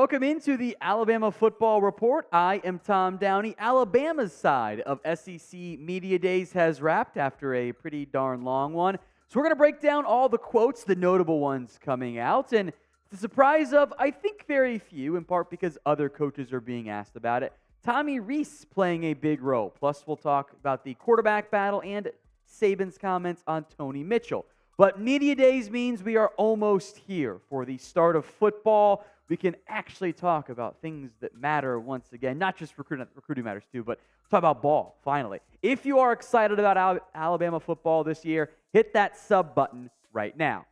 Welcome into the Alabama Football Report. I am Tom Downey. Alabama's side of SEC Media Days has wrapped after a pretty darn long one. So we're going to break down all the quotes, the notable ones coming out, and to the surprise of, I think, very few, in part because other coaches are being asked about it, Tommy Rees playing a big role. Plus, we'll talk about the quarterback battle and Saban's comments on Tony Mitchell. But Media Days means we are almost here for the start of football. We can actually talk about things that matter once again, not just recruiting matters too, but talk about ball, finally. If you are excited about Alabama football this year, hit that sub button right now.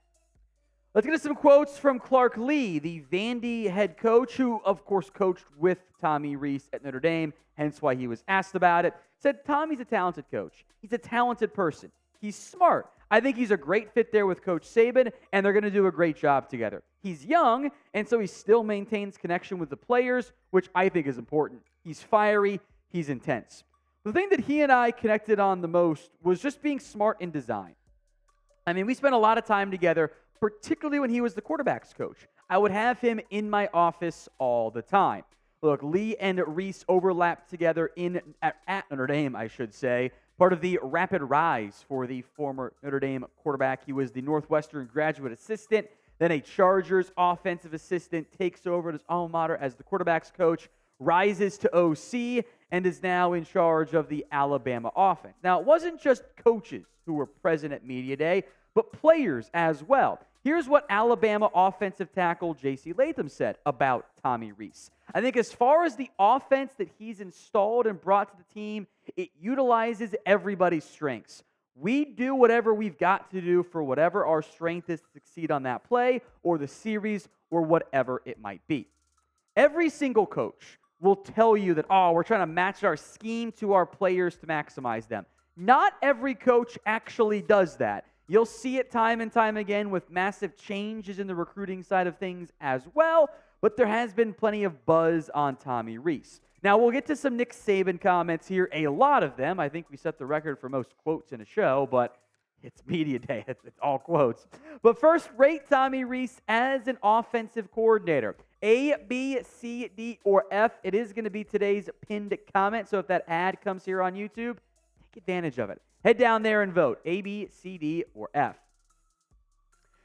Let's get to some quotes from Clark Lea, the Vandy head coach, who, of course, coached with Tommy Rees at Notre Dame, hence why he was asked about it. Said, Tommy's a talented coach. He's a talented person. He's smart. I think he's a great fit there with Coach Saban, and they're going to do a great job together. He's young, and so he still maintains connection with the players, which I think is important. He's fiery. He's intense. The thing that he and I connected on the most was just being smart in design. I mean, we spent a lot of time together, particularly when he was the quarterback's coach. I would have him in my office all the time. Look, Lee and Reese overlapped together at Notre Dame, I should say, part of the rapid rise for the former Notre Dame quarterback. He was the Northwestern graduate assistant, then a Chargers offensive assistant, takes over at his alma mater as the quarterback's coach, rises to OC, and is now in charge of the Alabama offense. Now, it wasn't just coaches who were present at Media Day, but players as well. Here's what Alabama offensive tackle J.C. Latham said about Tommy Rees. I think as far as the offense that he's installed and brought to the team, it utilizes everybody's strengths. We do whatever we've got to do for whatever our strength is to succeed on that play or the series or whatever it might be. Every single coach will tell you that, we're trying to match our scheme to our players to maximize them. Not every coach actually does that. You'll see it time and time again with massive changes in the recruiting side of things as well, but there has been plenty of buzz on Tommy Rees. Now, we'll get to some Nick Saban comments here, a lot of them. I think we set the record for most quotes in a show, but it's Media Day. It's all quotes. But first, rate Tommy Rees as an offensive coordinator. A, B, C, D, or F. It is going to be today's pinned comment, so if that ad comes here on YouTube, take advantage of it. Head down there and vote, A, B, C, D, or F.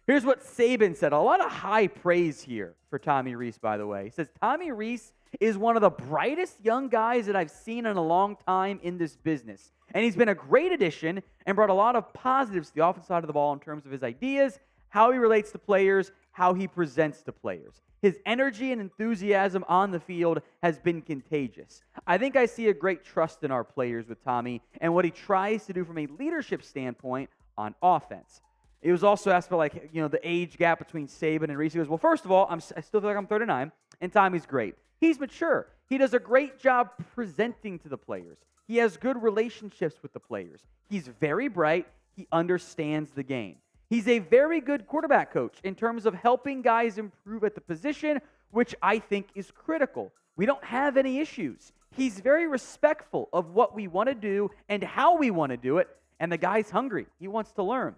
Here's what Saban said. A lot of high praise here for Tommy Rees, by the way. He says, Tommy Rees is one of the brightest young guys that I've seen in a long time in this business. And he's been a great addition and brought a lot of positives to the offensive side of the ball in terms of his ideas, how he relates to players, how he presents to players. His energy and enthusiasm on the field has been contagious. I think I see a great trust in our players with Tommy and what he tries to do from a leadership standpoint on offense. He was also asked about, the age gap between Saban and Reese. He goes, well, first of all, I still feel like I'm 39, and Tommy's great. He's mature. He does a great job presenting to the players. He has good relationships with the players. He's very bright. He understands the game. He's a very good quarterback coach in terms of helping guys improve at the position, which I think is critical. We don't have any issues. He's very respectful of what we want to do and how we want to do it, and the guy's hungry. He wants to learn.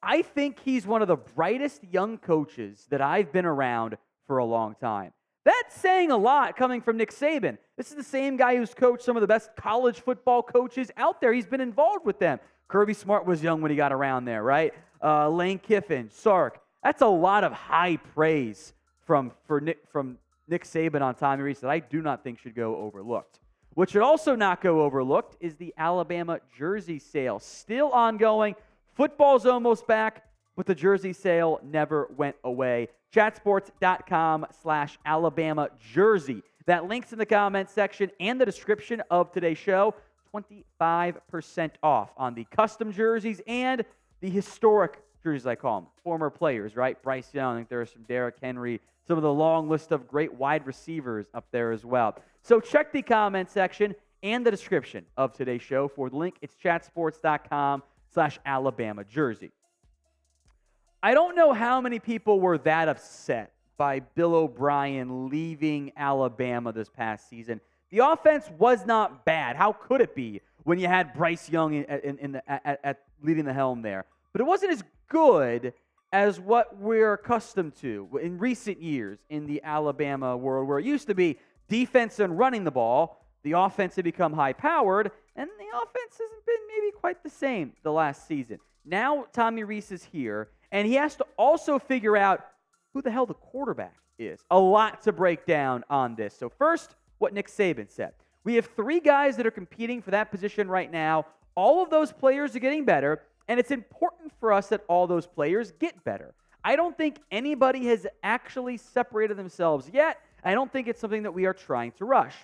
I think he's one of the brightest young coaches that I've been around for a long time. That's saying a lot coming from Nick Saban. This is the same guy who's coached some of the best college football coaches out there. He's been involved with them. Kirby Smart was young when he got around there, right? Lane Kiffin, Sark. That's a lot of high praise from Nick Saban on Tommy Rees that I do not think should go overlooked. What should also not go overlooked is the Alabama jersey sale. Still ongoing. Football's almost back, but the jersey sale never went away. Chatsports.com/Alabama jersey. That link's in the comments section and the description of today's show. 25% off on the custom jerseys and the historic jerseys, I call them. Former players, right? Bryce Young, I think there are some Derrick Henry, some of the long list of great wide receivers up there as well. So check the comment section and the description of today's show for the link. It's chatsports.com/Alabama jersey. I don't know how many people were that upset by Bill O'Brien leaving Alabama this past season. The offense was not bad. How could it be when you had Bryce Young leading the helm there? But it wasn't as good as what we're accustomed to in recent years in the Alabama world, where it used to be defense and running the ball, the offense had become high-powered, and the offense hasn't been maybe quite the same the last season. Now Tommy Rees is here, and he has to also figure out who the hell the quarterback is. A lot to break down on this. So first, what Nick Saban said. We have 3 guys that are competing for that position right now. All of those players are getting better, and it's important for us that all those players get better. I don't think anybody has actually separated themselves yet. I don't think it's something that we are trying to rush.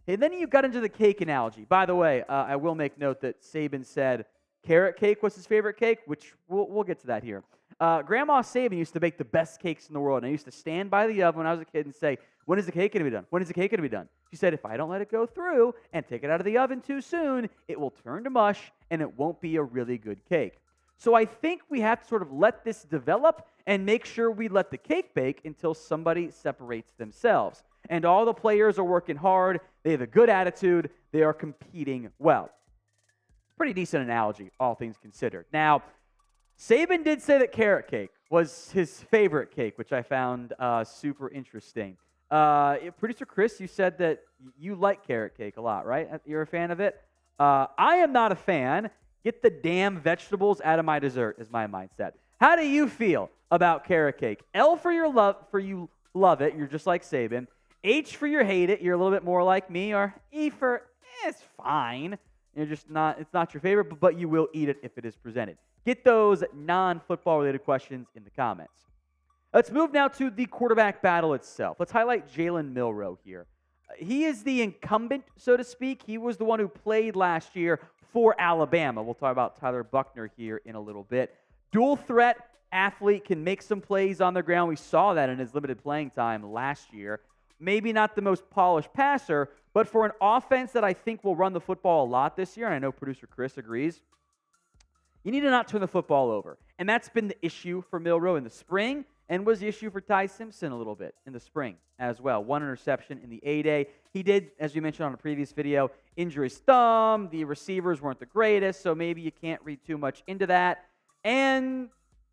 And then you got into the cake analogy. By the way, I will make note that Saban said carrot cake was his favorite cake, which we'll get to that here. Grandma Saban used to bake the best cakes in the world, and I used to stand by the oven when I was a kid and say, when is the cake going to be done? When is the cake going to be done? She said, if I don't let it go through and take it out of the oven too soon, it will turn to mush, and it won't be a really good cake. So I think we have to sort of let this develop and make sure we let the cake bake until somebody separates themselves. And all the players are working hard. They have a good attitude. They are competing well. Pretty decent analogy, all things considered. Now, Saban did say that carrot cake was his favorite cake, which I found super interesting. Producer Chris, you said that you like carrot cake a lot, right? You're a fan of it? I am not a fan. Get the damn vegetables out of my dessert is my mindset. How do you feel about carrot cake? L for your love it. You're just like Saban. H for you hate it. You're a little bit more like me. Or E for it's fine. You're just not. It's not your favorite, but you will eat it if it is presented. Get those non-football related questions in the comments. Let's move now to the quarterback battle itself. Let's highlight Jalen Milroe here. He is the incumbent, so to speak. He was the one who played last year for Alabama. We'll talk about Tyler Buchner here in a little bit. Dual threat athlete, can make some plays on the ground. We saw that in his limited playing time last year. Maybe not the most polished passer, but for an offense that I think will run the football a lot this year, and I know producer Chris agrees, you need to not turn the football over. And that's been the issue for Milroe in the spring, and was the issue for Ty Simpson a little bit in the spring as well. 1 interception in the A-Day. He did, as we mentioned on a previous video, injure his thumb. The receivers weren't the greatest, so maybe you can't read too much into that. And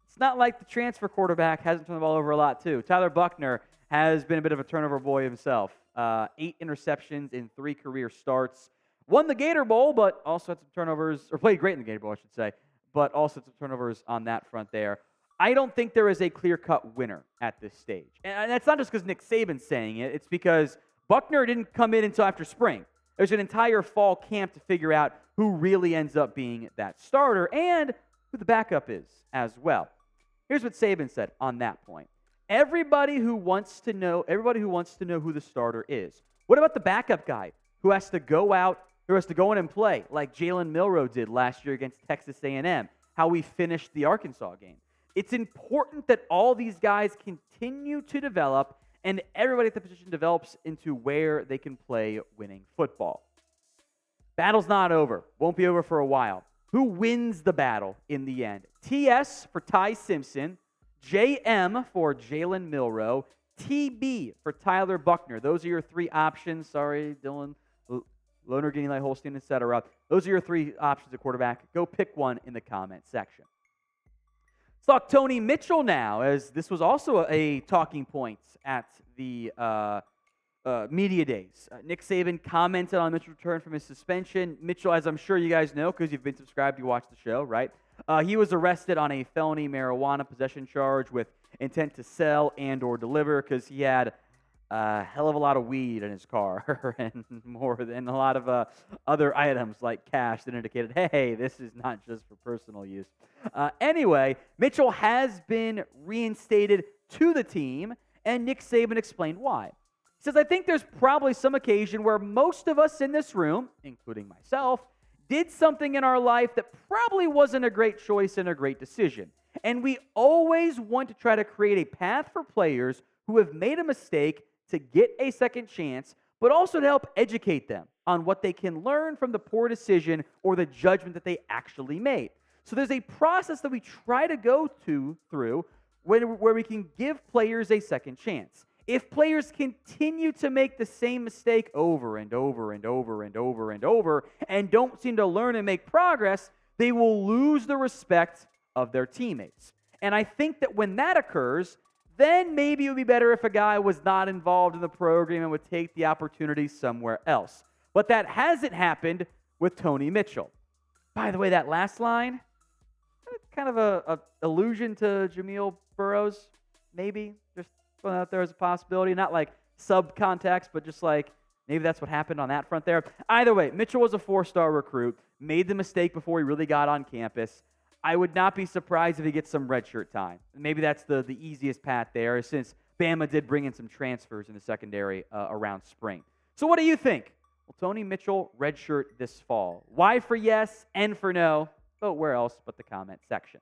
it's not like the transfer quarterback hasn't turned the ball over a lot too. Tyler Buchner has been a bit of a turnover boy himself. 8 interceptions in 3 career starts. Won the Gator Bowl, but also had some turnovers, or played great in the Gator Bowl, I should say, but also some turnovers on that front there. I don't think there is a clear-cut winner at this stage. And that's not just because Nick Saban's saying it. It's because Buchner didn't come in until after spring. There's an entire fall camp to figure out who really ends up being that starter and who the backup is as well. Here's what Saban said on that point. Everybody who wants to know who the starter is. What about the backup guy who has to go out, who has to go in and play like Jalen Milroe did last year against Texas A&M, how we finished the Arkansas game? It's important that all these guys continue to develop and everybody at the position develops into where they can play winning football. Battle's not over. Won't be over for a while. Who wins the battle in the end? TS for Ty Simpson, JM for Jalen Milroe, TB for Tyler Buchner. Those are your 3 options. Sorry, Dylan, Loner, Guinea, Holstein, etc. Those are your 3 options at quarterback. Go pick one in the comment section. Let's talk Tony Mitchell now, as this was also a talking point at the media days. Nick Saban commented on Mitchell's return from his suspension. Mitchell, as I'm sure you guys know, because you've been subscribed, you watch the show, right? He was arrested on a felony marijuana possession charge with intent to sell and or deliver because he had a hell of a lot of weed in his car and more than a lot of other items like cash that indicated, hey, this is not just for personal use. Anyway, Mitchell has been reinstated to the team, and Nick Saban explained why. He says, I think there's probably some occasion where most of us in this room, including myself, did something in our life that probably wasn't a great choice and a great decision. And we always want to try to create a path for players who have made a mistake to get a second chance, but also to help educate them on what they can learn from the poor decision or the judgment that they actually made. So there's a process that we try to go through where we can give players a second chance. If players continue to make the same mistake over and over and over and over and over and don't seem to learn and make progress, they will lose the respect of their teammates. And I think that when that occurs, then maybe it would be better if a guy was not involved in the program and would take the opportunity somewhere else. But that hasn't happened with Tony Mitchell. By the way, that last line, kind of a allusion to Jamil Burroughs, maybe. Just throwing out there as a possibility. Not like subcontext, but just like maybe that's what happened on that front there. Either way, Mitchell was a 4-star recruit, made the mistake before he really got on campus. I would not be surprised if he gets some redshirt time. Maybe that's the easiest path there, since Bama did bring in some transfers in the secondary around spring. So what do you think? Will Tony Mitchell redshirt this fall? Y for yes, N for no. Vote where else but the comment section.